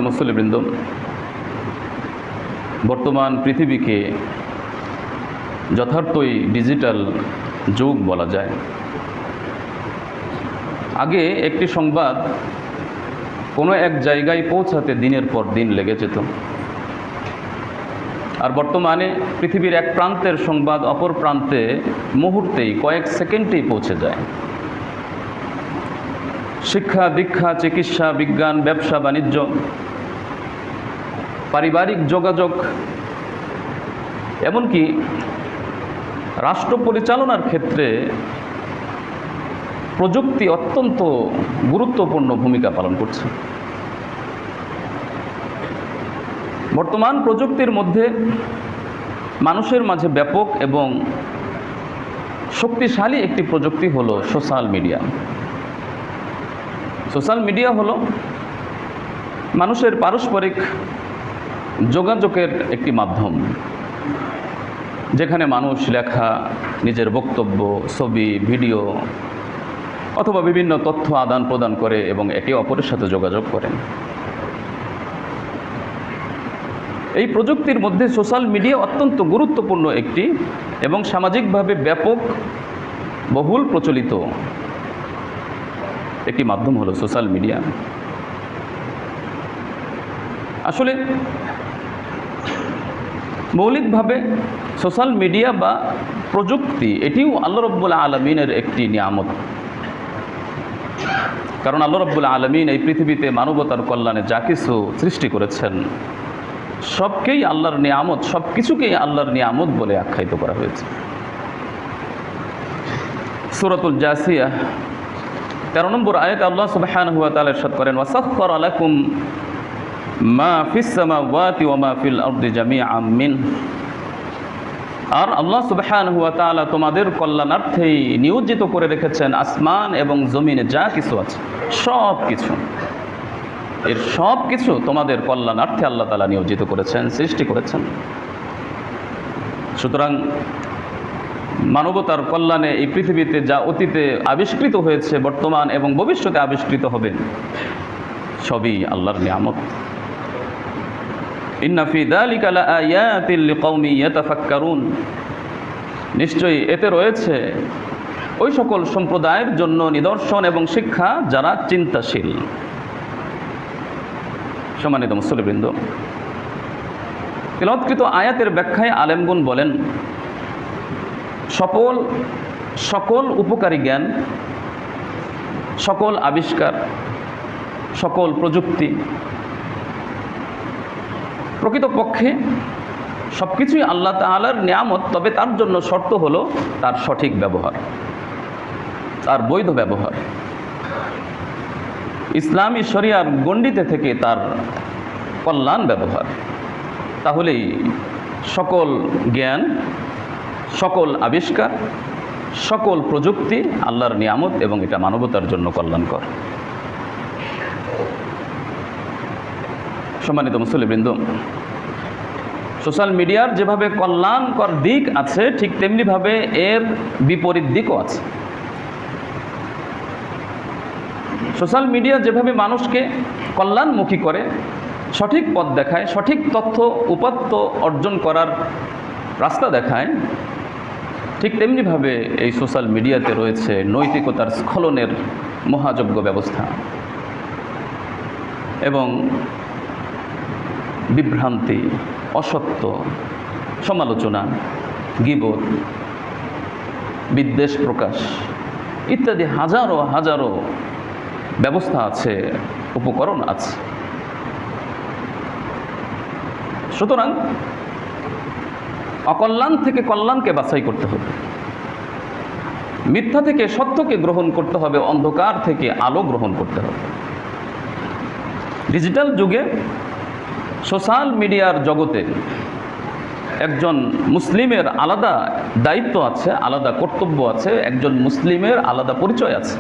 মুসল্লিবৃন্দ, বর্তমান পৃথিবীকে যথার্থই ডিজিটাল যুগ বলা যায়। আগে একটি সংবাদ কোনো এক জায়গায় পৌঁছাতে দিনের পর দিন লেগে যেত, আর বর্তমানে পৃথিবীর এক প্রান্তের সংবাদ অপর প্রান্তে মুহূর্তেই, কয়েক সেকেন্ডেই পৌঁছে যায়। শিক্ষা, দীক্ষা, চিকিৎসা, বিজ্ঞান, ব্যবসা বাণিজ্য, পারিবারিক যোগাযোগ, এমনকি রাষ্ট্র পরিচালনার ক্ষেত্রে প্রযুক্তি অত্যন্ত গুরুত্বপূর্ণ ভূমিকা পালন করছে। বর্তমান প্রযুক্তির মধ্যে মানুষের মাঝে ব্যাপক এবং শক্তিশালী একটি প্রযুক্তি হলো সোশ্যাল মিডিয়া। সোশ্যাল মিডিয়া হলো মানুষের পারস্পরিক যোগাযোগের একটি মাধ্যম, যেখানে মানুষ লেখা, নিজের বক্তব্য, ছবি, ভিডিও অথবা বিভিন্ন তথ্য আদান প্রদান করে এবং একে অপরের সাথে যোগাযোগ করেন। এই প্রযুক্তির মধ্যে সোশ্যাল মিডিয়া অত্যন্ত গুরুত্বপূর্ণ একটি এবং সামাজিকভাবে ব্যাপক বহুল প্রচলিত একটি মাধ্যম হলো সোশ্যাল মিডিয়া। আসলে মৌলিকভাবে সোশ্যাল মিডিয়া বা প্রযুক্তি এটিও আল্লাহ রাব্বুল আলামিনের একটি নিয়ামত। কারণ আল্লাহ রাব্বুল আলামিন এই পৃথিবীতে মানবতার কল্যাণে যা কিছু সৃষ্টি করেছেন সবকেই আল্লাহর নিয়ামত, সব কিছুকেই আল্লাহর নিয়ামত বলে আখ্যায়িত করা হয়েছে। সূরাতুল জাসিয়া 13 নম্বর আয়াতে আল্লাহ সুবহানাহু ওয়া তাআলা ইরশাদ করেন, ওয়াসাখখারা লাকুম মা ফিস সামাওয়াতি ওয়া মা ফিল আরদি জামিআম মিন। আর আল্লাহ সুবহানাহু ওয়া তাআলা তোমাদের কল্যাণার্থেই নিয়োজিত করে রেখেছেন আসমান এবং জমিনে যা কিছু আছে সব কিছু। এর সব কিছু তোমাদের কল্যাণার্থে আল্লাহ তাআলা নিয়োজিত করেছেন, সৃষ্টি করেছেন। সুতরাং মানবতার কল্যাণে এই পৃথিবীতে যা অতীতে আবিষ্কৃত হয়েছে, বর্তমান এবং ভবিষ্যতে আবিষ্কৃত হবে, সবই আল্লাহর নিয়ামত। ইন্না ফি যালিকা লাআয়াতিন লিকাওমি ইয়াতাফাক্কারুন। নিশ্চয়ই এতে রয়েছে ওই সকল সম্প্রদায়ের জন্য নিদর্শন এবং শিক্ষা যারা চিন্তাশীল। সম্মানিত মুসল্লিবৃন্দ, তিলাওয়াতকৃত আয়াতের ব্যাখ্যায় আলেমগণ বলেন, সকল উপকারী জ্ঞান, সকল আবিষ্কার, সকল প্রযুক্তি প্রকৃতপক্ষে সব কিছুই আল্লাহ তাআলার নিয়ামত। তবে তার জন্য শর্ত হলো তার সঠিক ব্যবহার, তার বৈধ ব্যবহার, ইসলামী শরিয়ার গণ্ডিতে থেকে তার কল্যাণ ব্যবহার। তাহলেই সকল জ্ঞান, সকল আবিষ্কার, সকল প্রযুক্তি আল্লাহর নিয়ামত এবং এটা মানবতার জন্য কল্যাণকর। সম্মানিত মুসল্লিবৃন্দ, সোশ্যাল মিডিয়ার যেভাবে কল্যাণকর দিক আছে, ঠিক তেমনিভাবে এর বিপরীত দিকও আছে। সোশ্যাল মিডিয়া যেভাবে মানুষকে কল্যাণমুখী করে, সঠিক পথ দেখায়, সঠিক তথ্য উপাত্ত অর্জন করার রাস্তা দেখায়, ঠিক তেমনিভাবে এই সোশ্যাল মিডিয়াতে রয়েছে নৈতিকতার স্খলনের মহাযজ্ঞ ব্যবস্থা এবং বিভ্রান্তি, অসত্য, সমালোচনা, গীবত, বিদ্বেষ প্রকাশ ইত্যাদি হাজারো হাজারো ব্যবস্থা আছে, উপকরণ আছে। সুতরাং অকল্যাণ থেকে কল্যাণকে বাছাই করতে হবে, মিথ্যা থেকে সত্যকে গ্রহণ করতে হবে, অন্ধকার থেকে আলো গ্রহণ করতে হবে। ডিজিটাল যুগে সোশ্যাল মিডিয়ার জগতে একজন মুসলিমের আলাদা দায়িত্ব আছে, আলাদা কর্তব্য আছে, একজন মুসলিমের আলাদা পরিচয় আছে।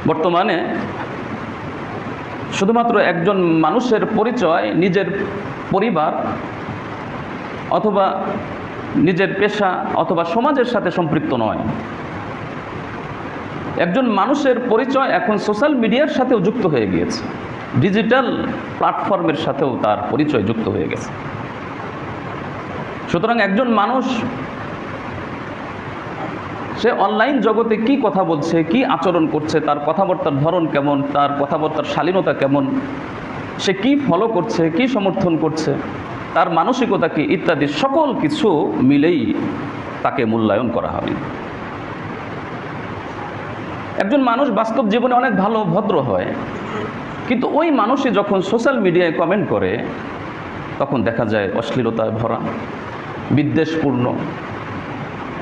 বর্তমানে শুধুমাত্র একজন মানুষের পরিচয় নিজের পরিবার অথবা নিজের পেশা অথবা সমাজের সাথে সম্পৃক্ত নয়। একজন মানুষের পরিচয় এখন সোশ্যাল মিডিয়ার সাথেও যুক্ত হয়ে গিয়েছে, ডিজিটাল প্ল্যাটফর্মের সাথেও তার পরিচয় যুক্ত হয়ে গেছে। সুতরাং একজন মানুষ সে অনলাইন জগতে কি কথা বলছে, কি আচরণ করছে, তার কথাবার্তার ধরন কেমন, তার কথাবার্তার শালীনতা কেমন, সে কি ফলো করছে, কি সমর্থন করছে, তার মানসিকতা কি ইত্যাদি সকল কিছু মিলেই তাকে মূল্যায়ন করা হবে। একজন মানুষ বাস্তব জীবনে অনেক ভালো ভদ্র হয়, কিন্তু ওই মানুষই যখন সোশ্যাল মিডিয়ায় কমেন্ট করে তখন দেখা যায় অশ্লীলতায় ভরা, বিদ্বেষপূর্ণ,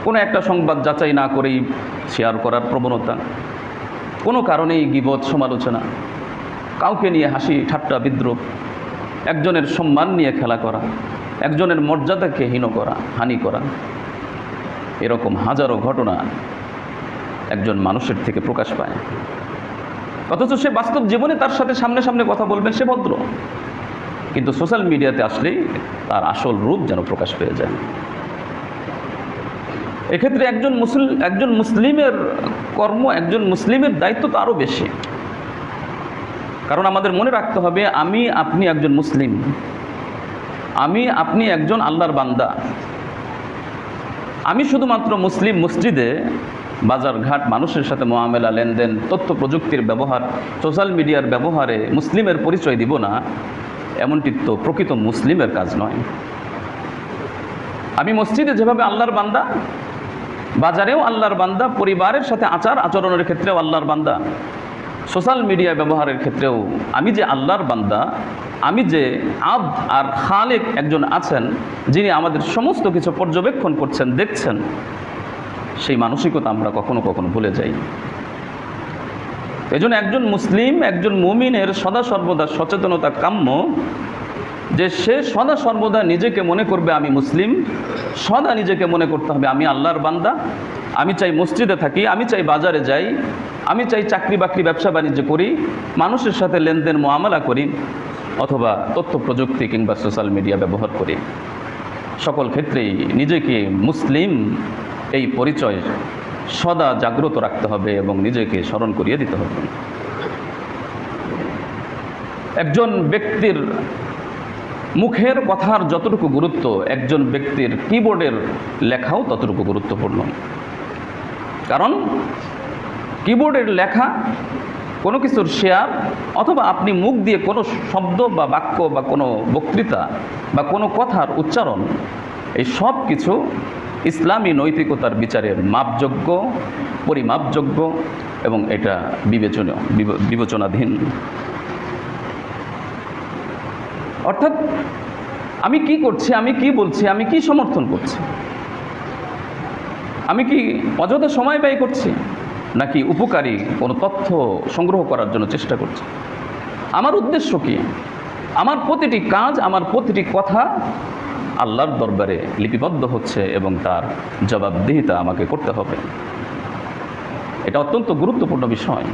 কোনো একটা সংবাদ যাচাই না করেই শেয়ার করার প্রবণতা, কোনো কারণেই গীবত, সমালোচনা, কাউকে নিয়ে হাসি ঠাট্টা বিদ্রূপ, একজনের সম্মান নিয়ে খেলা করা, একজনের মর্যাদাকে হীন করা, হানি করা, এরকম হাজারো ঘটনা একজন মানুষের থেকে প্রকাশ পায়। অথচ সে বাস্তব জীবনে তার সাথে সামনে সামনে কথা বলবেন, সে ভদ্র, কিন্তু সোশ্যাল মিডিয়াতে আসলেই তার আসল রূপ যেন প্রকাশ পেয়ে যায়। এক্ষেত্রে একজন মুসলিমের কর্ম, একজন মুসলিমের দায়িত্ব তো আরও বেশি। কারণ আমাদের মনে রাখতে হবে, আমি আপনি একজন মুসলিম, আমি আপনি একজন আল্লাহর বান্দা। আমি শুধুমাত্র মুসলিম মসজিদে বাজারঘাট মানুষের সাথে মোয়ামেলা, লেনদেন, তথ্য প্রযুক্তির ব্যবহার, সোশ্যাল মিডিয়ার ব্যবহারে মুসলিমের পরিচয় দিব না, এমনটি তো প্রকৃত মুসলিমের কাজ নয়। আমি মসজিদে যেভাবে আল্লাহর বান্দা, বাজারেও আল্লাহর বান্দা, পরিবারের সাথে আচার আচরণের ক্ষেত্রেও আল্লাহর বান্দা, সোশ্যাল মিডিয়া ব্যবহারের ক্ষেত্রেও আমি যে আল্লাহর বান্দা, আমি যে আব্দ আর খালেক একজন আছেন যিনি আমাদের সমস্ত কিছু পর্যবেক্ষণ করছেন, দেখছেন, সেই মানসিকতা আমরা কখনো কখনো ভুলে যাই। এজন্য একজন মুসলিম, একজন মুমিনের সদা সর্বদা সচেতনতা কাম্য যে সে সদা সর্বদা নিজেকে মনে করবে আমি মুসলিম, সদা নিজেকে মনে করতে হবে আমি আল্লাহর বান্দা। আমি চাই মসজিদে থাকি, আমি চাই বাজারে যাই, আমি চাই চাকরি বাকরি ব্যবসা বাণিজ্য করি, মানুষের সাথে লেনদেন মুআমালা করি, অথবা তথ্য প্রযুক্তি কিংবা সোশ্যাল মিডিয়া ব্যবহার করি, সকল ক্ষেত্রেই নিজেকে মুসলিম এই পরিচয় সদা জাগ্রত রাখতে হবে এবং নিজেকে স্মরণ করিয়ে দিতে হবে। একজন ব্যক্তির মুখের কথার যতটুকু গুরুত্ব, একজন ব্যক্তির কিবোর্ডের লেখাও ততটুকু গুরুত্বপূর্ণ। কারণ কিবোর্ডের লেখা, কোনো কিছুর শেয়ার, অথবা আপনি মুখ দিয়ে কোনো শব্দ বা বাক্য বা কোনো বক্তৃতা বা কোনো কথার উচ্চারণ, এই সব কিছু ইসলামী নৈতিকতার বিচারের মাপযোগ্য, পরিমাপযোগ্য এবং এটা বিবেচনাধীন। অর্থাৎ আমি কি করছি, আমি কি বলছি, আমি কি সমর্থন করছি, আমি কি অযথা সময় ব্যয় করছি, নাকি উপকারী কোনো তথ্য সংগ্রহ করার জন্য চেষ্টা করছি, আমার উদ্দেশ্য কি, আমার প্রতিটি কাজ, আমার প্রতিটি কথা আল্লাহর দরবারে লিপিবদ্ধ হচ্ছে এবং তার জবাবদিহিতা আমাকে করতে হবে। এটা অত্যন্ত গুরুত্বপূর্ণ বিষয়।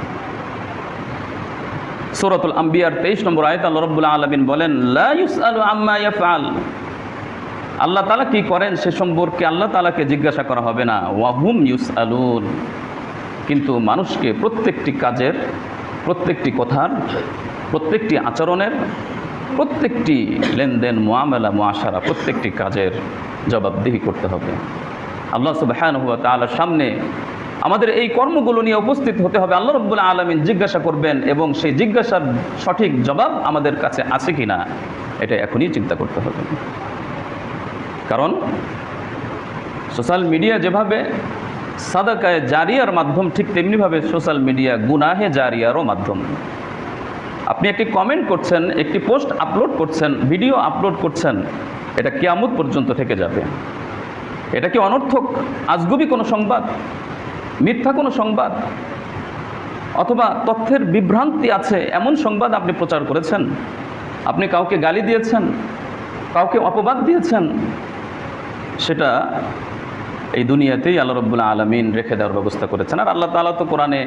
সূরাতুল আম্বিয়ার 23 নম্বর আয়াত আল্লাহ রাব্বুল আলামিন বলেন, লা ইউসআলু আম্মা ইয়াফআল, আল্লাহ তাআলা কি করেন সে সম্পর্কে আল্লাহ তাআলাকে জিজ্ঞাসা করা হবে না। ওয়া হুম ইউসআলুন, কিন্তু মানুষকে প্রত্যেকটি কাজের, প্রত্যেকটি কথার, প্রত্যেকটি আচরণের, প্রত্যেকটি লেনদেন, মুআমালা, মুআশারা, প্রত্যেকটি কাজের জবাবদিহি করতে হবে। আল্লাহ সুবহানাহু ওয়া তাআলার সামনে আমাদের এই কর্মগুলো নিয়ে উপস্থিত হতে হবে। আল্লাহ রাব্বুল আলামিন জিজ্ঞাসা করবেন এবং সেই জিজ্ঞাসার সঠিক জবাব আমাদের কাছে আছে কিনা এটা এখনই চিন্তা করতে হবে। কারণ সোশ্যাল মিডিয়া যেভাবে সাদাকায়ে জারিয়ার মাধ্যম, ঠিক তেমনিভাবে সোশ্যাল মিডিয়া গুনাহে জারিয়ারও মাধ্যম। আপনি একটি কমেন্ট করছেন, একটি পোস্ট আপলোড করছেন, ভিডিও আপলোড করছেন, এটা কিয়ামত পর্যন্ত থেকে যাবে। এটা কি অনর্থক আজগুবি কোনো সংবাদ, মিথ্যা কোনো সংবাদ, অথবা তথ্যের বিভ্রান্তি আছে এমন সংবাদ আপনি প্রচার করেছেন, আপনি কাউকে গালি দিয়েছেন, কাউকে অপবাদ দিয়েছেন, সেটা এই দুনিয়াতেই আল্লাহ রাব্বুল আলামিন রেখে দেওয়ার ব্যবস্থা করেছেন। আর আল্লাহ তাআলা তো কোরআনে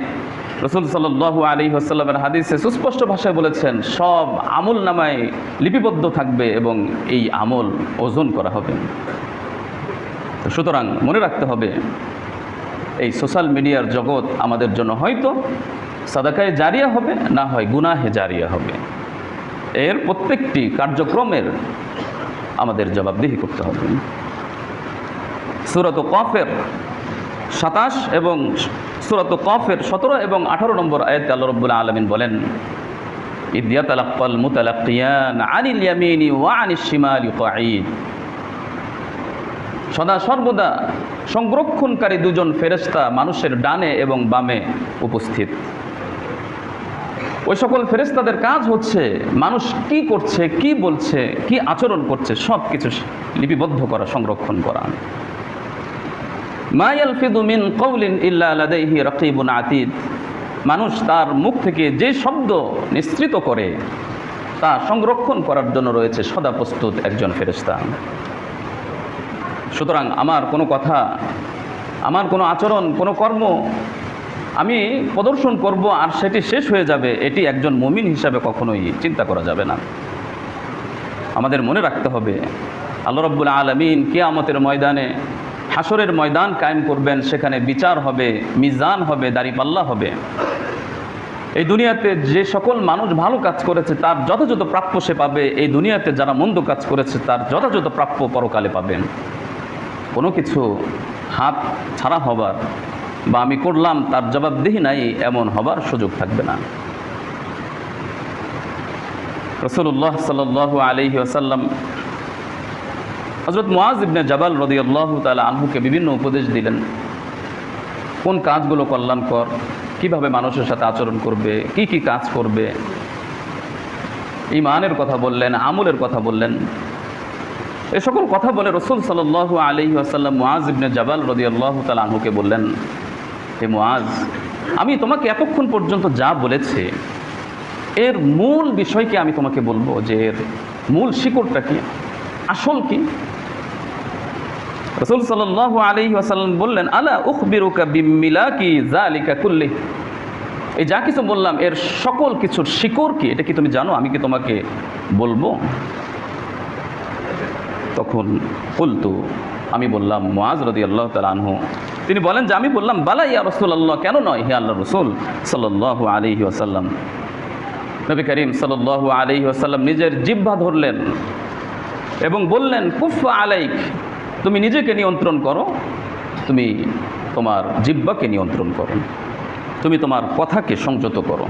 রাসূল সাল্লাল্লাহু আলাইহি ওয়াসাল্লামের হাদিসে সুস্পষ্ট ভাষায় বলেছেন, সব আমল নামায় লিপিবদ্ধ থাকবে এবং এই আমল ওজন করা হবে। তো সুতরাং মনে রাখতে হবে এই সোশ্যাল মিডিয়ার জগৎ আমাদের জন্য হয়তো সাদাকায়ে জারিয়া হবে, না হয় গুনাহে জারিয়া হবে। এর প্রত্যেকটি কার্যক্রমের আমাদের জবাবদিহি করতে হবে। সূরাত কফের 27 এবং সূরাত কফের 17 এবং 18 নম্বর আয়াতে আল্লাহ রাব্বুল আলামিন বলেন, ইয ইয়াতালাক্কাল মুতালাক্কিয়ান আনিল ইয়ামিনি ওয়া আনিশ শিমালি কাঈদ। সদা সর্বদা সংরক্ষণকারী দুজন ফেরেশতা মানুষের ডানে এবং বামে উপস্থিত। ওই সকল ফেরেশতাদের কাজ হচ্ছে মানুষ কি করছে, কি বলছে, কি আচরণ করছে সব কিছু লিপিবদ্ধ করা, সংরক্ষণ করা। মা ইয়ালফিযু মিন কাওলিন ইল্লা লাদাইহি রাকীবুন আতীদ। মানুষ তার মুখ থেকে যে শব্দ নিঃসৃত করে তা সংরক্ষণ করার জন্য রয়েছে সদা প্রস্তুত একজন ফেরেশতা। সুতরাং আমার কোনো কথা, আমার কোনো আচরণ, কোনো কর্ম আমি প্রদর্শন করব আর সেটি শেষ হয়ে যাবে, এটি একজন মুমিন হিসাবে কখনোই চিন্তা করা যাবে না। আমাদের মনে রাখতে হবে আল্লাহ রাব্বুল আলামিন কিয়ামতের ময়দানে, হাসরের ময়দান কায়েম করবেন, সেখানে বিচার হবে, মিজান হবে, দাঁড়িপাল্লা হবে। এই দুনিয়াতে যে সকল মানুষ ভালো কাজ করেছে তার যথাযথ প্রাপ্য সে পাবে, এই দুনিয়াতে যারা মন্দ কাজ করেছে তার যথাযথ প্রাপ্য পরকালে পাবেন। কোনো কিছু হাত ছাড়া হবার বা আমি করলাম তার জবাবদিহি নাই এমন হবার সুযোগ থাকবে না। রাসূলুল্লাহ সাল্লাল্লাহু আলাইহি ওয়াসাল্লাম হযরত মুআয ইবনে জাবাল রাদিয়াল্লাহু তাআলা আনহুকে বিভিন্ন উপদেশ দিলেন, কোন কাজগুলো কল্যাণকর, কিভাবে মানুষের সাথে আচরণ করবে, কি কি কাজ করবে। ঈমানের কথা বললেন, আমলের কথা বললেন। এই সকল কথা বলে রাসূল সাল্লাল্লাহু আলাইহি ওয়াসাল্লাম মুআয ইবনে জাবাল রাদিয়াল্লাহু তাআলা আনহুকে বললেন, হে মুআয, আমি তোমাকে এতক্ষণ পর্যন্ত যা বলেছি এর মূল বিষয়কে আমি তোমাকে বলবো, যে এর মূল শিকড়টা কি, আসল কি। রাসূল সাল্লাল্লাহু আলাইহি ওয়াসাল্লাম বললেন, আলা উখবিরুকা বিমিলাকি যালিকা কুল্লি। এই যা কিছু বললাম এর সকল কিছুর শিকড় কি, এটা কি তুমি জানো? আমি কি তোমাকে বলবো? তখন কুলতু, আমি বললাম, মুআয রাদিয়াল্লাহু তাআলা আনহু তিনি বলেন যে আমি বললাম, বালা ইয়া রাসূলুল্লাহ, কেন নয় হে আল্লাহর রাসূল সাল্লাল্লাহু আলাইহি ওয়াসাল্লাম। নবী করিম সাল্লাল্লাহু আলাইহি ওয়াসাল্লাম নিজের জিহ্বা ধরলেন এবং বললেন, কুফা আলাইক, তুমি নিজেকে নিয়ন্ত্রণ করো, তুমি তোমার জিহ্বাকে নিয়ন্ত্রণ করো, তুমি তোমার কথাকে সংযত করো,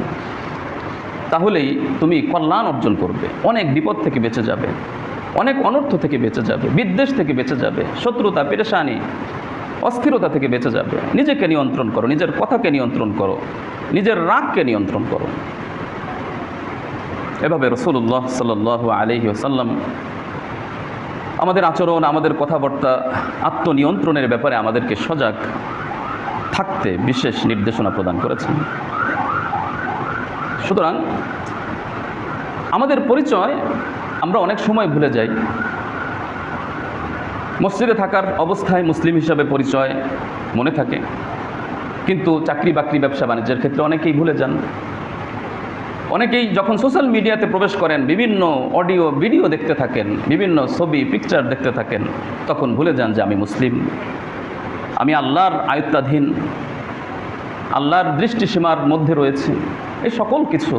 তাহলেই তুমি কল্যাণ অর্জন করবে, অনেক বিপদ থেকে বেঁচে যাবে, অনেক অনর্থ থেকে বেঁচে যাবে, বিদ্বেষ থেকে বেঁচে যাবে, শত্রুতা, পেরেশানি, অস্থিরতা থেকে বেঁচে যাবে। নিজেকে নিয়ন্ত্রণ করো, নিজের কথাকে নিয়ন্ত্রণ করো, নিজের রাগকে নিয়ন্ত্রণ করো। এভাবে রাসূলুল্লাহ সাল্লাল্লাহু আলাইহি ওয়াসাল্লাম আমাদের আচরণ, আমাদের কথাবার্তা, আত্মনিয়ন্ত্রণের ব্যাপারে আমাদেরকে সজাগ থাকতে বিশেষ নির্দেশনা প্রদান করেছেন। সুতরাং আমাদের পরিচয় আমরা অনেক সময় ভুলে যাই। মসজিদে থাকার অবস্থায় মুসলিম হিসাবে পরিচয় মনে থাকে, কিন্তু চাকরি বাকরি, ব্যবসা বাণিজ্যের ক্ষেত্রে অনেকেই ভুলে যান। অনেকেই যখন সোশ্যাল মিডিয়াতে প্রবেশ করেন, বিভিন্ন অডিও ভিডিও দেখতে থাকেন, বিভিন্ন ছবি পিকচার দেখতে থাকেন, তখন ভুলে যান যে আমি মুসলিম, আমি আল্লাহর আয়ত্তাধীন, আল্লাহর দৃষ্টিসীমার মধ্যে রয়েছে। এই সকল কিছু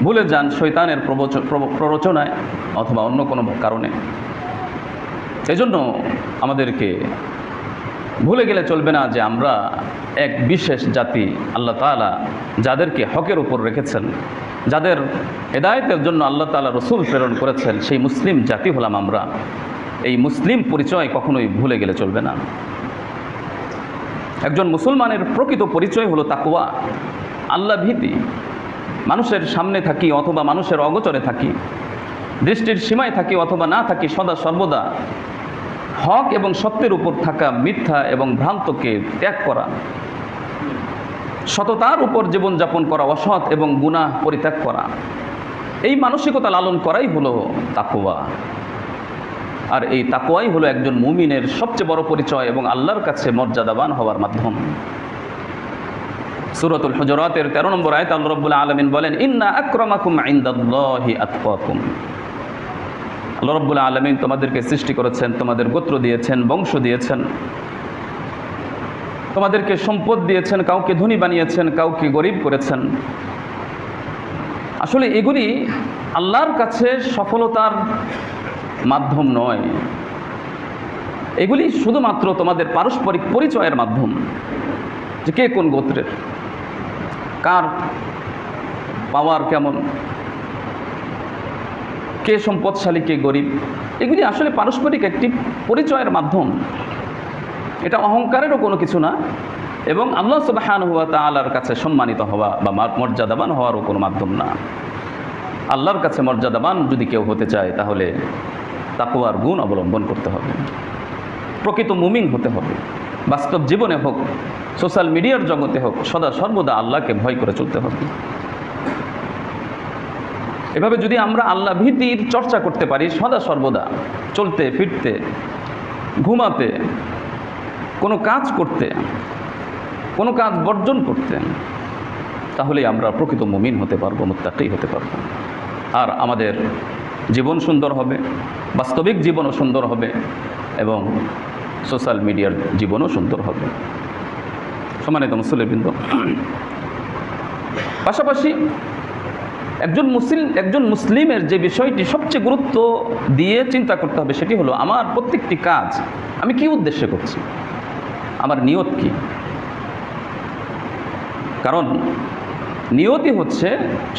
ভুলে যান শয়তানের প্ররোচনায় অথবা অন্য কোনো কারণে। এজন্য আমাদেরকে ভুলে গেলে চলবে না যে আমরা এক বিশেষ জাতি, আল্লাহ তাআলা যাদেরকে হকের উপর রেখেছেন, যাদের হেদায়েতের জন্য আল্লাহ তাআলা রসুল প্রেরণ করেছেন, সেই মুসলিম জাতি হলাম আমরা। এই মুসলিম পরিচয় কখনোই ভুলে গেলে চলবে না। একজন মুসলমানের প্রকৃত পরিচয় হলো তাকওয়া, আল্লাহ ভীতি। মানুষের সামনে থাকি অথবা মানুষের অগোচরে থাকি, দৃষ্টির সীমায় থাকি অথবা না থাকি, সদা সর্বদা হক এবং সত্যের উপর থাকা, মিথ্যা এবং ভ্রান্তকে ত্যাগ করা, সততার উপর জীবনযাপন করা, অসৎ এবং গুনাহ পরিত্যাগ করা, এই মানসিকতা লালন করাই হলো তাকওয়া। আর এই তাকওয়াই হলো একজন মুমিনের সবচেয়ে বড় পরিচয় এবং আল্লাহর কাছে মর্যাদাবান হওয়ার মাধ্যম। সূরাতুল হুজুরাতের 13 নম্বর আয়াতে আল্লাহ রাব্বুল আলামিন বলেন, ইন্না আকরামাকুম ইনদাল্লাহি আতকাকুম। আল্লাহ রাব্বুল আলামিন তোমাদেরকে সৃষ্টি করেছেন, তোমাদের গোত্র দিয়েছেন, বংশ দিয়েছেন, তোমাদেরকে সম্পদ দিয়েছেন, কাউকে ধনী বানিয়েছেন, কাউকে গরিব করেছেন। আসলে এগুলি আল্লাহর কাছে সফলতার মাধ্যম নয়, এগুলি শুধুমাত্র তোমাদের পারস্পরিক পরিচয়ের মাধ্যম, যে কে কোন গোত্রের, কার পাওয়ার কেমন, কে সম্পদশালী, কে গরিব। এগুলি আসলে পারস্পরিক একটি পরিচয়ের মাধ্যম, এটা অহংকারেরও কোনো কিছু না, এবং আল্লাহ সুবহানাহু ওয়া তাআলার কাছে সম্মানিত হওয়া বা মর্যাদাবান হওয়ারও কোনো মাধ্যম না। আল্লাহর কাছে মর্যাদাবান যদি কেউ হতে চায় তাহলে তাকওয়ার গুণ অবলম্বন করতে হবে, প্রকৃত মুমিন হতে হবে। বাস্তব জীবনে হোক, সোশ্যাল মিডিয়ার জগতে হোক, সদা সর্বদা আল্লাহকে ভয় করে চলতে হবে। এভাবে যদি আমরা আল্লাহ ভীতির চর্চা করতে পারি সদা সর্বদা, চলতে ফিরতে, ঘুমাতে, কোনো কাজ করতে, কোনো কাজ বর্জন করতে, তাহলেই আমরা প্রকৃত মুমিন হতে পারবো, মুত্তাকী হতে পারবো। আর আমাদের জীবন সুন্দর হবে, বাস্তবিক জীবনও সুন্দর হবে, এবং সোশ্যাল মিডিয়ার জীবনও সুন্দর হবে। সম্মানিত মুসলিমবৃন্দ, পাশাপাশি একজন মুসলিমের যে বিষয়টি সবচেয়ে গুরুত্ব দিয়ে চিন্তা করতে হবে সেটি হলো আমার প্রত্যেকটি কাজ আমি কি উদ্দেশ্যে করছি, আমার নিয়ত কি। কারণ নিয়তই হচ্ছে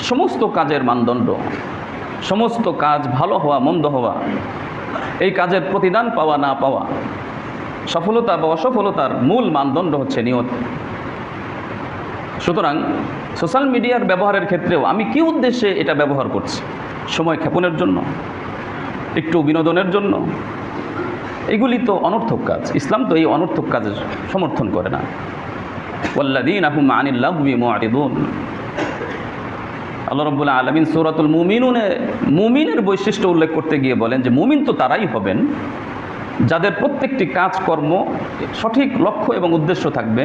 সমস্ত কাজের মানদণ্ড, সমস্ত কাজ ভালো হওয়া মন্দ হওয়া, এই কাজের প্রতিদান পাওয়া না পাওয়া, সফলতা বা অসফলতার মূল মানদণ্ড হচ্ছে নিয়ত। সুতরাং সোশ্যাল মিডিয়ার ব্যবহারের ক্ষেত্রেও আমি কি উদ্দেশ্যে এটা ব্যবহার করছি, সময় ক্ষেপণের জন্য, একটু বিনোদনের জন্য, এগুলি তো অনর্থক কাজ। ইসলাম তো এই অনর্থক কাজের সমর্থন করে না। ওয়াল্লাযীনা হুম আনিল লাগবি মুআরিদুন। আল্লাহ রাব্বুল আলামিন সূরাতুল মুমিনের বৈশিষ্ট্য উল্লেখ করতে গিয়ে বলেন যে মুমিন তো তারাই হবেন যাদের প্রত্যেকটি কাজকর্ম সঠিক লক্ষ্য এবং উদ্দেশ্য থাকবে,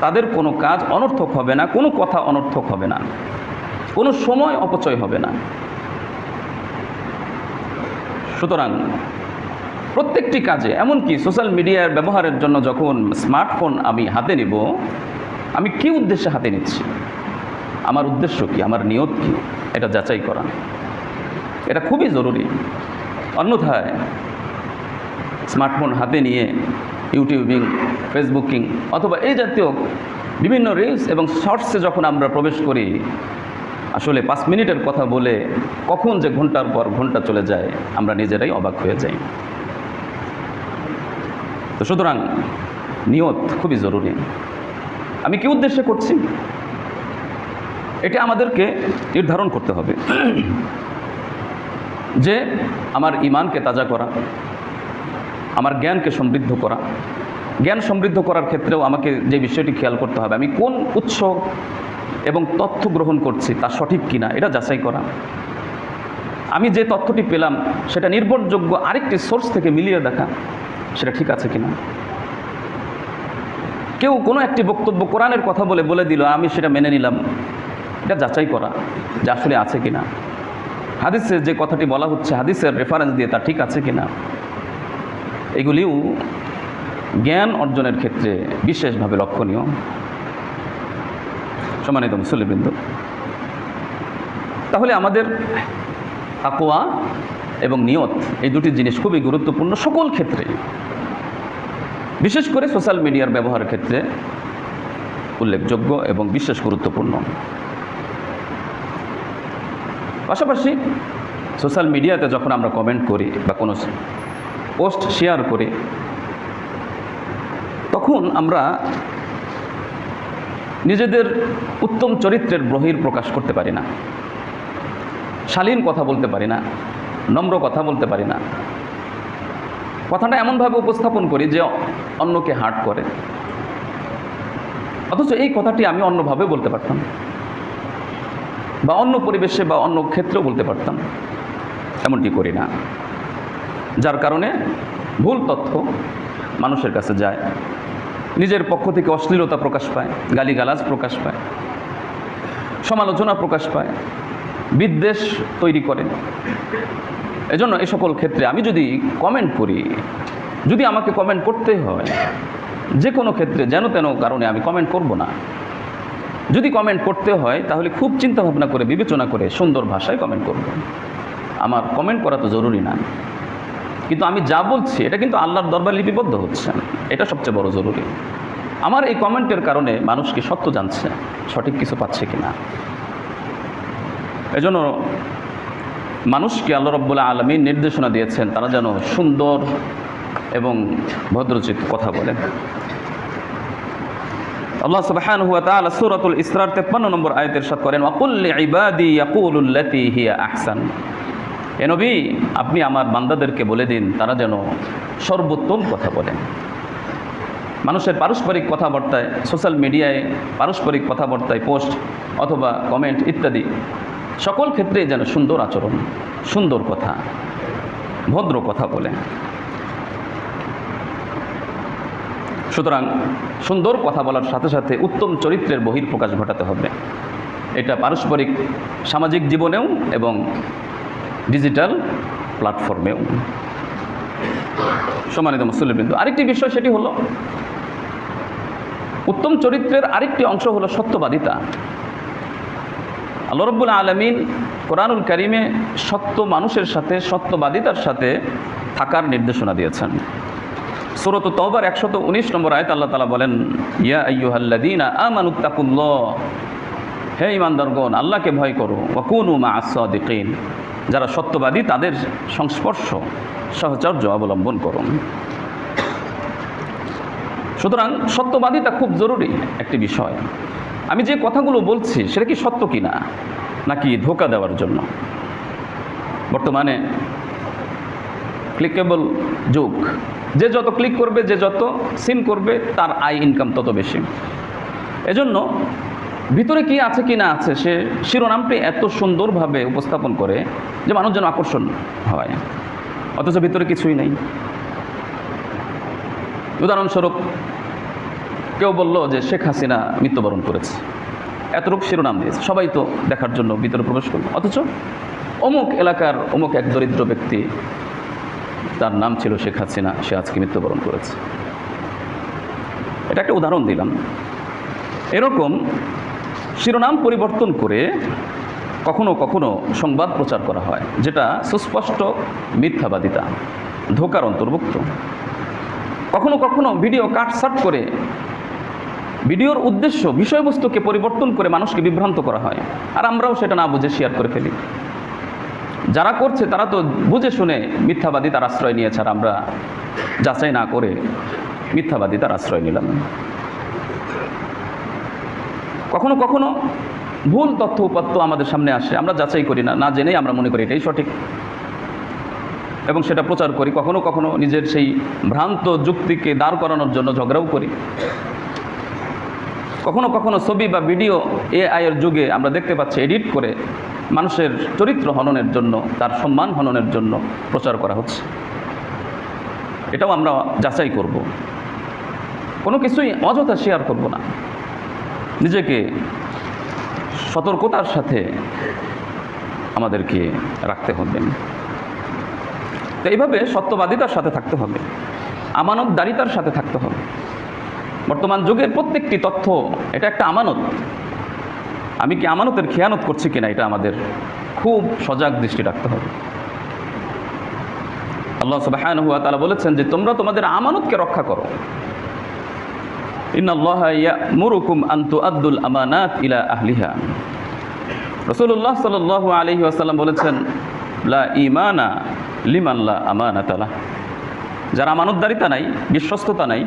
তাদের কোনো কাজ অনর্থক হবে না, কোনো কথা অনর্থক হবে না, কোনো সময় অপচয় হবে না। সুতরাং প্রত্যেকটি কাজে, এমনকি সোশ্যাল মিডিয়ার ব্যবহারের জন্য যখন স্মার্টফোন আমি হাতে নিব, আমি কী উদ্দেশ্যে হাতে নিচ্ছি, আমার উদ্দেশ্য কি, আমার নিয়ত কি, এটা যাচাই করা, এটা খুবই জরুরি। অন্যথায় স্মার্টফোন হাতে নিয়ে ইউটিউবিং, ফেসবুকিং অথবা এই জাতীয় বিভিন্ন রিলস এবং শর্টসে যখন আমরা প্রবেশ করি, আসলে 5 মিনিটের কথা বলে কখন যে ঘন্টার পর ঘন্টা চলে যায় আমরা নিজেরাই অবাক হয়ে যাই। তো সুতরাং নিয়ত খুবই জরুরি। আমি কি উদ্দেশ্যে করছি এটা আমাদেরকে নির্ধারণ করতে হবে, যে আমার ঈমানকে তাজা করা, আমার জ্ঞানকে সমৃদ্ধ করা। জ্ঞান সমৃদ্ধ করার ক্ষেত্রেও আমাকে যে বিষয়টি খেয়াল করতে হবে, আমি কোন উৎস এবং তথ্য গ্রহণ করছি তা সঠিক কিনা এটা যাচাই করা। আমি যে তথ্যটি পেলাম সেটা নির্ভরযোগ্য আরেকটি সোর্স থেকে মিলিয়ে দেখা, সেটা ঠিক আছে কিনা। কেউ কোনো একটি বক্তব্য কোরআনের কথা বলে দিল, আমি সেটা মেনে নিলাম, এটা যাচাই করা যে আসলে আছে কিনা। হাদিসে যে কথাটি বলা হচ্ছে হাদিসের রেফারেন্স দিয়ে তা ঠিক আছে কিনা। এগুলিও জ্ঞান অর্জনের ক্ষেত্রে বিশেষভাবে লক্ষণীয়। সম্মানিত মুসল্লিবৃন্দ, তাহলে আমাদের তাকওয়া এবং নিয়ত এই দুটি জিনিস খুবই গুরুত্বপূর্ণ সকল ক্ষেত্রে, বিশেষ করে সোশ্যাল মিডিয়ার ব্যবহারের ক্ষেত্রে উল্লেখযোগ্য এবং বিশেষ গুরুত্বপূর্ণ। পাশাপাশি সোশ্যাল মিডিয়াতে যখন আমরা কমেন্ট করি বা কোনো পোস্ট শেয়ার করি, তখন আমরা নিজেদের উত্তম চরিত্রের বহির প্রকাশ করতে পারি না, শালীন কথা বলতে পারি না, নম্র কথা বলতে পারি না। কথাটা এমনভাবে উপস্থাপন করি যে অন্যকে হার্ট করে, অথচ এই কথাটি আমি অন্যভাবে বলতে পারতাম বা অন্য পরিবেশে বা অন্য ক্ষেত্রেও বলতে পারতাম, এমনটি করি না। যার কারণে ভুল তথ্য মানুষের কাছে যায়, নিজের পক্ষ থেকে অশ্লীলতা প্রকাশ পায়, গালিগালাজ প্রকাশ পায়, সমালোচনা প্রকাশ পায়, বিদ্বেষ তৈরি করে। এজন্য এই সকল ক্ষেত্রে আমি যদি কমেন্ট করি, যদি আমাকে কমেন্ট করতে হয়, যে কোনো ক্ষেত্রে যেন তেন কারণে আমি কমেন্ট করব না। যদি কমেন্ট করতে হয় তাহলে খুব চিন্তা ভাবনা করে বিবেচনা করে সুন্দর ভাষায় কমেন্ট করব। আমার কমেন্ট করা তো জরুরি না, কিন্তু আমি যা বলছি এটা কিন্তু আল্লাহর দরবারে লিপিবদ্ধ হচ্ছে, এটা সবচেয়ে বড় জরুরি। আমার এই কমেন্টের কারণে মানুষ কি সত্য জানছে, সঠিক কিছু পাচ্ছে কিনা। এজন্য মানুষকে আল্লাহ রাব্বুল আলামিন নির্দেশনা দিয়েছেন তারা যেন সুন্দর এবং ভদ্রচিত কথা বলেন। আল্লাহ সুবহানাহু ওয়া তাআলা সূরাতুল ইসরার 53 নম্বর আয়াতে ইরশাদ করেন, ওয়াকুল লিইবাদি ইয়াকুলুল্লাতী হিয়া আহসান। হে নবী, আপনি আমার বান্দাদেরকে বলে দিন তারা যেন সর্বোত্তম কথা বলেন। মানুষের পারস্পরিক কথাবার্তায়, সোশ্যাল মিডিয়ায় পারস্পরিক কথাবার্তায়, পোস্ট অথবা কমেন্ট ইত্যাদি সকল ক্ষেত্রে যেন সুন্দর আচরণ, সুন্দর কথা, ভদ্র কথা বলেন। সুতরাং সুন্দর কথা বলার সাথে সাথে উত্তম চরিত্রের বহিঃপ্রকাশ ঘটাতে হবে। এটা পারস্পরিক সামাজিক জীবনেও এবং ডিজিটাল প্ল্যাটফর্মেও। সম্মানিত মুসল্লিবৃন্দ, আরেকটি বিষয় সেটি হলো উত্তম চরিত্রের আরেকটি অংশ হলো সত্যবাদিতা। আল্লাহ রাব্বুল আলামিন কোরআনুল কারীমে সত্য মানুষের সাথে, সত্যবাদিতার সাথে থাকার নির্দেশনা দিয়েছেন। সূরা তাওবার 119 নম্বর আয়াতে আল্লাহ তাআলা বলেন, ইয়া আইয়ুহাল্লাযীনা আমানুত্তাকুল্লাহ, হে ঈমানদারগণ আল্লাহকে ভয় করো, ওয়া কুনু মা'আস সাদিকিন, যারা সত্যবাদী তাদের সংস্পর্শ সাহচর্য অবলম্বন করুন। সুতরাং সত্যবাদিতা খুব জরুরি একটি বিষয়। আমি যে কথাগুলো বলছি সেটা কি সত্য কিনা, নাকি ধোঁকা দেওয়ার জন্য। বর্তমানে ক্লিকেবল যুগ, যে যত ক্লিক করবে, যে যত সিন করবে, তার আয় ইনকাম তত বেশি। এজন্য ভিতরে কি আছে কি না আছে সে শিরোনামটি এত সুন্দরভাবে উপস্থাপন করে যে মানুষ যেন আকর্ষণ হয়, অথচ ভিতরে কিছুই নেই। উদাহরণস্বরূপ কেউ বলল যে শেখ হাসিনা মৃত্যুবরণ করেছে, এতটুকু শিরোনাম দিয়েছে, সবাই তো দেখার জন্য ভিতরে প্রবেশ করল, অথচ অমুক এলাকার অমুক এক দরিদ্র ব্যক্তি, তার নাম ছিল শেখ হাসিনা, সে আজকে মৃত্যুবরণ করেছে। এটা একটা উদাহরণ দিলাম। এরকম শিরোনাম পরিবর্তন করে কখনো কখনো সংবাদ প্রচার করা হয়, যেটা সুস্পষ্ট মিথ্যাবাদিতা, ধোঁকার অন্তর্ভুক্ত। কখনো কখনো ভিডিও কাটছাট করে ভিডিওর উদ্দেশ্য, বিষয়বস্তুকে পরিবর্তন করে মানুষকে বিভ্রান্ত করা হয়, আর আমরাও সেটা না বুঝে শেয়ার করে ফেলি। যারা করছে তারা তো বুঝে শুনে মিথ্যাবাদিতার আশ্রয় নিয়েছে, আর আমরা যাচাই না করে মিথ্যাবাদিতার আশ্রয় নিলাম। কখনো কখনো ভুল তথ্য উপাত্ত আমাদের সামনে আসে, আমরা যাচাই করি না, না জেনেই আমরা মনে করি এটাই সঠিক এবং সেটা প্রচার করি। কখনো কখনো নিজের সেই ভ্রান্ত যুক্তিকে দাঁড় করানোর জন্য ঝগড়াও করি। কখনো কখনো ছবি বা ভিডিও AI এর যুগে আমরা দেখতে পাচ্ছি এডিট করে মানুষের চরিত্র হননের জন্য, তার সম্মান হননের জন্য প্রচার করা হচ্ছে। এটাও আমরা যাচাই করব, কোনো কিছুই অযথা শেয়ার করব না। নিজেকে সতর্কতার সাথে আমাদেরকে রাখতে হবে। তো এইভাবে সত্যবাদিতার সাথে থাকতে হবে, আমানতদারিতার সাথে থাকতে হবে। বর্তমান যুগের প্রত্যেকটি তথ্য এটা একটা আমানত। আমি কি আমানতের খেয়ানত করছি কিনা, এটা আমাদের খুব সজাগ দৃষ্টি রাখতে হবে। আল্লাহ সুবহানাহু ওয়া তাআলা বলেছেন যে তোমরা তোমাদের আমানতকে রক্ষা করো। ইন্নাল্লাহা ইয়া'মুরুকুম আন তুআদ্দুল আমানাত ইলা আহলিহা। রাসূলুল্লাহ সাল্লাল্লাহু আলাইহি ওয়াসাল্লাম বলেছেন, লা ঈমানা লিমান লা আমানাতা লাহ। যার আমানতদারিতা নাই, বিশ্বস্ততা নাই,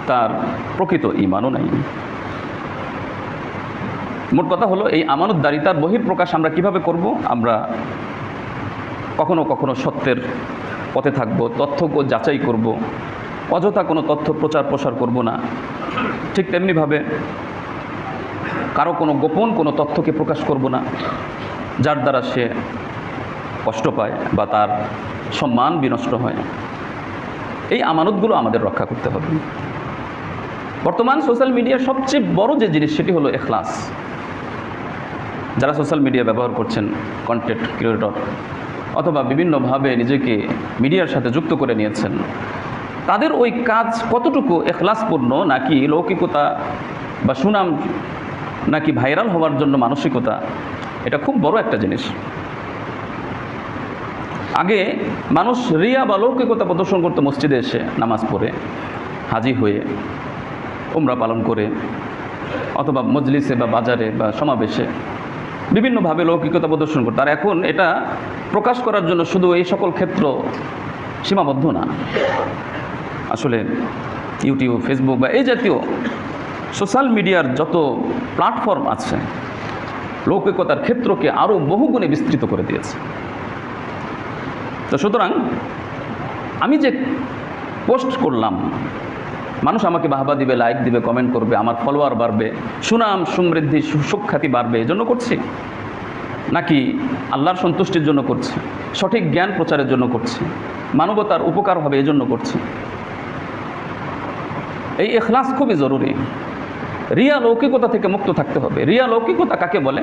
তার প্রকৃত ঈমানও নাই। মোট কথা হলো এই আমানতদারিতার বহিঃপ্রকাশ আমরা কিভাবে করব? আমরা কখনো কখনো সত্যের পথে থাকব, তথ্যকে যাচাই করব, অযথা কোনো তথ্য প্রচার প্রসার করব না। ঠিক তেমনিভাবে কারো কোনো গোপন কোনো তথ্যকে প্রকাশ করব না, যার দ্বারা সে কষ্ট পায় বা তার সম্মান বিনষ্ট হয়। এই আমানতগুলো আমাদের রক্ষা করতে হবে। বর্তমান সোশ্যাল মিডিয়ার সবচেয়ে বড় যে জিনিস সেটি হলো ইখলাস। যারা সোশ্যাল মিডিয়া ব্যবহার করছেন, কন্টেন্ট ক্রিয়েটর অথবা বিভিন্নভাবে নিজেকে মিডিয়ার সাথে যুক্ত করে নিয়েছেন, তাদের ওই কাজ কতটুকু এখলাসপূর্ণ, নাকি লৌকিকতা বা সুনাম, নাকি ভাইরাল হওয়ার জন্য মানসিকতা, এটা খুব বড় একটা জিনিস। আগে মানুষ রিয়া বা লৌকিকতা প্রদর্শন করতে মসজিদে এসে নামাজ পড়ে, হাজি হয়ে, উমরা পালন করে, অথবা মজলিসে বা বাজারে বা সমাবেশে বিভিন্নভাবে লৌকিকতা প্রদর্শন করতো। আর এখন এটা প্রকাশ করার জন্য শুধু এই সকল ক্ষেত্র সীমাবদ্ধ না, আসলে ইউটিউব, ফেসবুক বা এই জাতীয় সোশ্যাল মিডিয়ার যত প্ল্যাটফর্ম আছে লৌকিকতার ক্ষেত্রকে আরও বহুগুণে বিস্তৃত করে দিয়েছে। তো সুতরাং আমি যে পোস্ট করলাম, মানুষ আমাকে বাহবা দিবে, লাইক দিবে, কমেন্ট করবে, আমার ফলোয়ার বাড়বে, সুনাম সমৃদ্ধি সুখ্যাতি বাড়বে, এজন্য করছি, নাকি আল্লাহর সন্তুষ্টির জন্য করছি, সঠিক জ্ঞান প্রচারের জন্য করছি, মানবতার উপকার হবে এজন্য করছি? এই ইখলাস খুবই জরুরি। রিয়া লৌকিকতা থেকে মুক্ত থাকতে হবে। রিয়া লৌকিকতা কাকে বলে?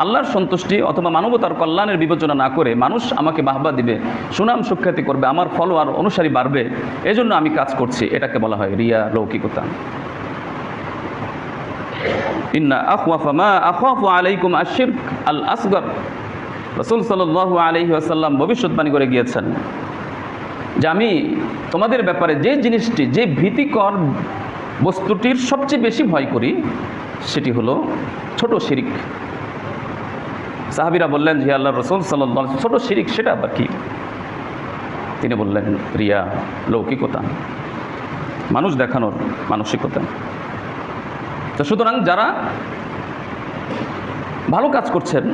আল্লাহর সন্তুষ্টি অথবা মানবতার কল্যাণের বিবেচনা না করে মানুষ আমাকে বাহবা দিবে, সুনাম সুখ্যাতি করবে, আমার ফলোয়ার অনুসারী বাড়বে, এজন্য আমি কাজ করছি, এটাকে বলা হয় রিয়া লৌকিকতা। ইন্না আখওয়াফা মা আখাফু আলাইকুম আশ-শিরক আল আসগর। রাসূল সাল্লাল্লাহু আলাইহি ওয়াসাল্লাম ভবিষ্যৎবাণী করে গিয়েছেন যে আমি তোমাদের ব্যাপারে যে জিনিসটি, যে ভীতিকর বস্তুটির সবচেয়ে বেশি ভয় করি সেটি হলো ছোট শিরিক। সাহাবীরা বললেন, হে আল্লাহর রাসূল সাল্লাল্লাহু আলাইহি ওয়াসাল্লাম, ছোট শিরিক সেটা আবার কি? তিনি বললেন, রিয়া, লৌকিকতা, মানুষ দেখানোর মানসিকতা। তো সুতরাং যারা ভালো কাজ করছেন,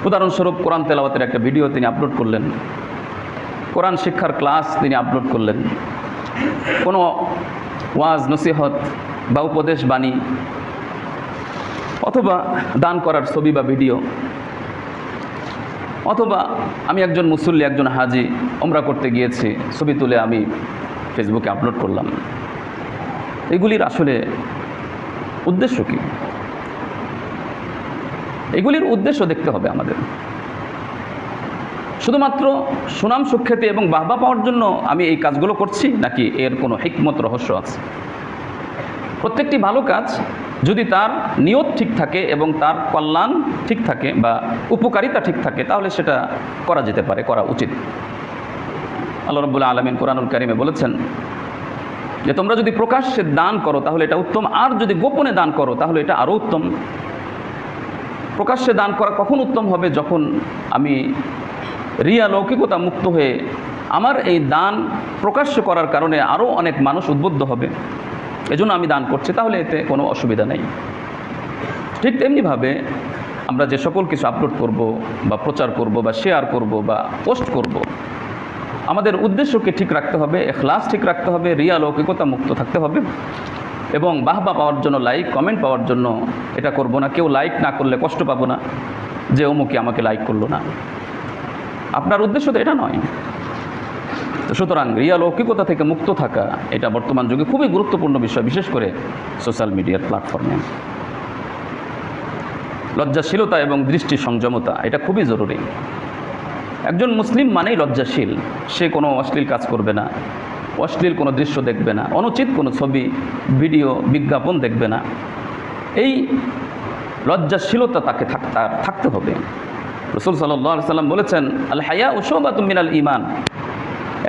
উদাহরণস্বরূপ কোরআন তেলাওয়াতের একটা ভিডিও তিনি আপলোড করলেন, কোরআন শিক্ষার ক্লাস তিনি আপলোড করলেন, কোনো ওয়াজ নসিহত বা উপদেশ বাণী, অথবা দান করার ছবি বা ভিডিও, অথবা আমি একজন মুসল্লি, একজন হাজি, উমরা করতে গিয়েছি, ছবি তুলে আমি ফেসবুকে আপলোড করলাম, এগুলির আসলে উদ্দেশ্য কি? এগুলির উদ্দেশ্য দেখতে হবে আমাদের। শুধুমাত্র সুনাম সুখ্যাতি এবং বাহবা পাওয়ার জন্য আমি এই কাজগুলো করছি, নাকি এর কোনো হিকমত, রহস্য আছে? প্রত্যেকটি ভালো কাজ যদি তার নিয়ত ঠিক থাকে এবং তার কল্যাণ ঠিক থাকে বা উপকারিতা ঠিক থাকে, তাহলে সেটা করা যেতে পারে, করা উচিত। আল্লাহ রাব্বুল আলামিন কোরআনুল কারীমে বলেছেন যে তোমরা যদি প্রকাশ্যে দান করো তাহলে এটা উত্তম, আর যদি গোপনে দান করো তাহলে এটা আরও উত্তম। প্রকাশ্যে দান করা কখন উত্তম হবে? যখন আমি রিয়া লৌকিকতা মুক্ত হয়ে আমার এই দান প্রকাশ্য করার কারণে আরও অনেক মানুষ উদ্বুদ্ধ হবে, এজন্য আমি দান করছি, তাহলে এতে কোনো অসুবিধা নেই। ঠিক তেমনিভাবে আমরা যে সকল কিছু আপলোড করব বা প্রচার করব বা শেয়ার করব বা পোস্ট করব, আমাদের উদ্দেশ্যকে ঠিক রাখতে হবে, ইখলাস ঠিক রাখতে হবে, রিয়া লৌকিকতা মুক্ত থাকতে হবে। এবং বাহবা পাওয়ার জন্য, লাইক কমেন্ট পাওয়ার জন্য এটা করব না। কেউ লাইক না করলে কষ্ট পাবো না যে অমুকে আমাকে লাইক করলো না, আপনার উদ্দেশ্য তো এটা নয়। তো সুতরাং রিয়া লৌকিকতা থেকে মুক্ত থাকা এটা বর্তমান যুগে খুবই গুরুত্বপূর্ণ বিষয়, বিশেষ করে সোশ্যাল মিডিয়ার প্ল্যাটফর্মে। লজ্জাশীলতা এবং দৃষ্টি সংযমতা এটা খুবই জরুরি। একজন মুসলিম মানেই লজ্জাশীল, সে কোনো অশ্লীল কাজ করবে না, অশ্লীল কোনো দৃশ্য দেখবে না, অনুচিত কোনো ছবি, ভিডিও, বিজ্ঞাপন দেখবে না। এই লজ্জাশীলতা তাকে থাকতে হবে। রাসূল সাল্লাল্লাহু আলাইহি ওয়াসাল্লাম বলেছেন, আল হায়াউ শুবাতুম মিনাল ঈমান।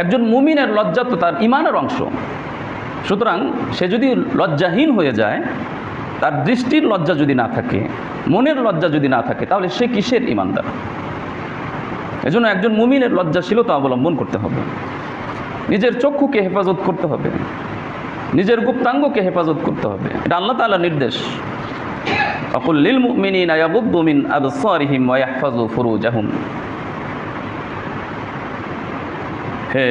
একজন মুমিনের লজ্জা তো তার ঈমানের অংশ। সুতরাং সে যদি লজ্জাহীন হয়ে যায়, তার দৃষ্টির লজ্জা যদি না থাকে, মনের লজ্জা যদি না থাকে, তাহলে সে কিসের ঈমানদার? এজন্য একজন মুমিনের লজ্জাশীলতা অবলম্বন করতে হবে, নিজের চক্ষুকে হেফাজত করতে হবে, নিজের গুপ্তাঙ্গকে হেফাজত করতে হবে। এটা আল্লাহ তাআলার নির্দেশ। আকুল লিল মুমিনিনা ইয়াগুদ্দু মিন আবসারিহিম ওয়া ইয়াহফাযু ফুরুজাহুম। হে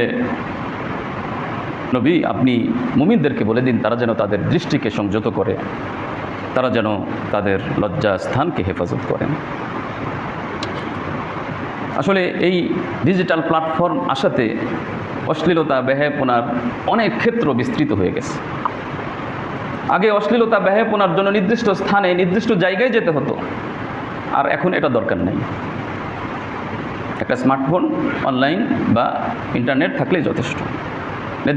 নবী, আপনি মুমিনদেরকে বলে দিন তারা যেন তাদের দৃষ্টিকে সংযত করে, তারা যেন তাদের লজ্জা স্থানকে হেফাজত করেন। আসলে এই ডিজিটাল প্ল্যাটফর্ম আসাতে অশ্লীলতা, বেহায়াপনার অনেক ক্ষেত্র বিস্তৃত হয়ে গেছে। আগে অশ্লীলতা, বেহায়াপনার জন্য নির্দিষ্ট স্থানে, নির্দিষ্ট জায়গায় যেতে হতো, আর এখন এটা দরকার নেই। একটা স্মার্টফোন, অনলাইন বা ইন্টারনেট থাকলেই যথেষ্ট।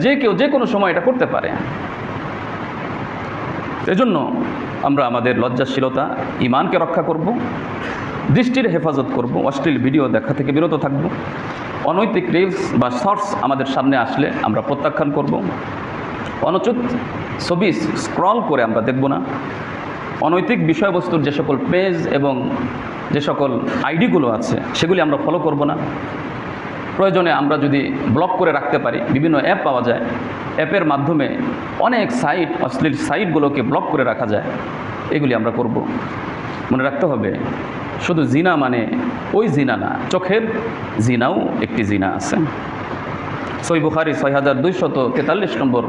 যে কেউ যে কোনো সময় এটা করতে পারে। এজন্য আমরা আমাদের লজ্জাশীলতা, ঈমানকে রক্ষা করব, দৃষ্টির হেফাজত করব, অশ্লীল ভিডিও দেখা থেকে বিরত থাকব, অনৈতিক রিলস বা শর্টস আমাদের সামনে আসলে আমরা প্রত্যাখ্যান করব, অনুচিত ছবি স্ক্রল করে আমরা দেখব না, অনৈতিক বিষয়বস্তুর যে সকল পেজ এবং যে সকল আইডিগুলো আছে সেগুলি আমরা ফলো করব না। প্রয়োজনে আমরা যদি ব্লক করে রাখতে পারি, বিভিন্ন অ্যাপ পাওয়া যায়, অ্যাপের মাধ্যমে অনেক সাইট, অশ্লীল সাইটগুলোকে ব্লক করে রাখা যায়, এগুলি আমরা করব। মনে রাখতে হবে শুধু জিনা মানে ওই জিনা না, চোখের জিনাও একটি জিনা আছে। সহিহ বুখারী ৬২৪৩ নম্বর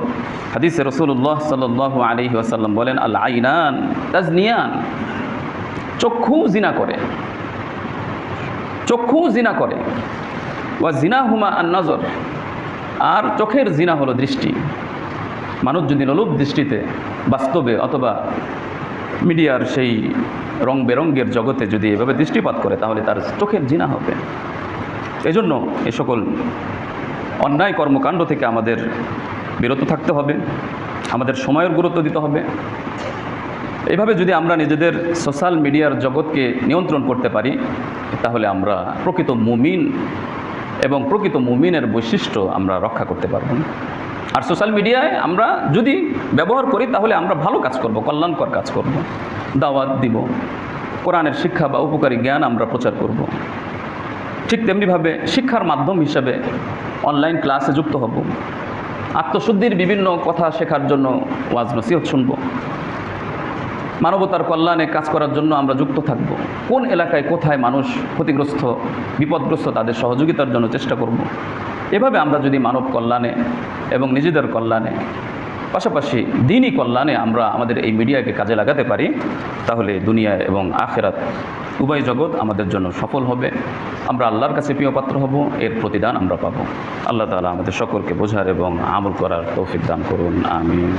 হাদিসে রাসূলুল্লাহ সাল্লাল্লাহু আলাইহি ওয়াসাল্লাম বলেন, আল আইনান তাজনিয়ান, চক্ষু জিনা করে, চক্ষু জিনা করে, ওয়া জিনাহুমা আন নজর, আর চোখের জিনা হলো দৃষ্টি। মানুষ যদি লোলুপ দৃষ্টিতে বাস্তবে অথবা মিডিয়ার সেই রং বেরঙ্গের জগতে যদি এভাবে দৃষ্টিপাত করে তাহলে তার চোখের জিনা হবে। এজন্য এ সকল অন্যায় কর্মকাণ্ড থেকে আমাদের বিরত থাকতে হবে, আমাদের সময়ের গুরুত্ব দিতে হবে। এইভাবে যদি আমরা নিজেদের সোশ্যাল মিডিয়ার জগৎকে নিয়ন্ত্রণ করতে পারি তাহলে আমরা প্রকৃত মুমিন এবং প্রকৃত মুমিনের বৈশিষ্ট্য আমরা রক্ষা করতে পারব। আর সোশ্যাল মিডিয়ায় আমরা যদি ব্যবহার করি তাহলে আমরা ভালো কাজ করব, কল্যাণকর কাজ করব, দাওয়াত দিব, কোরআনের শিক্ষা বা উপকারী জ্ঞান আমরা প্রচার করব। ঠিক তেমনিভাবে শিক্ষার মাধ্যম হিসাবে অনলাইন ক্লাসে যুক্ত হব, আত্মশুদ্ধির বিভিন্ন কথা শেখার জন্য ওয়াজ নসিহত শুনব, মানবতার কল্যাণে কাজ করার জন্য আমরা যুক্ত থাকব। কোন এলাকায় কোথায় মানুষ ক্ষতিগ্রস্ত, বিপদগ্রস্ত, তাদের সহযোগিতার জন্য চেষ্টা করব। এভাবে আমরা যদি মানব কল্যাণে এবং নিজেদের কল্যাণে পাশাপাশি দ্বীনি কল্যাণে আমরা আমাদের এই মিডিয়াকে কাজে লাগাতে পারি তাহলে দুনিয়া এবং আখিরাত উভয় জগৎ আমাদের জন্য সফল হবে, আমরা আল্লাহর কাছে প্রিয় পাত্র হব, এর প্রতিদান আমরা পাবো। আল্লাহ তাআলা আমাদের সকলকে বোঝার এবং আমল করার তৌফিক দান করুন, আমিন।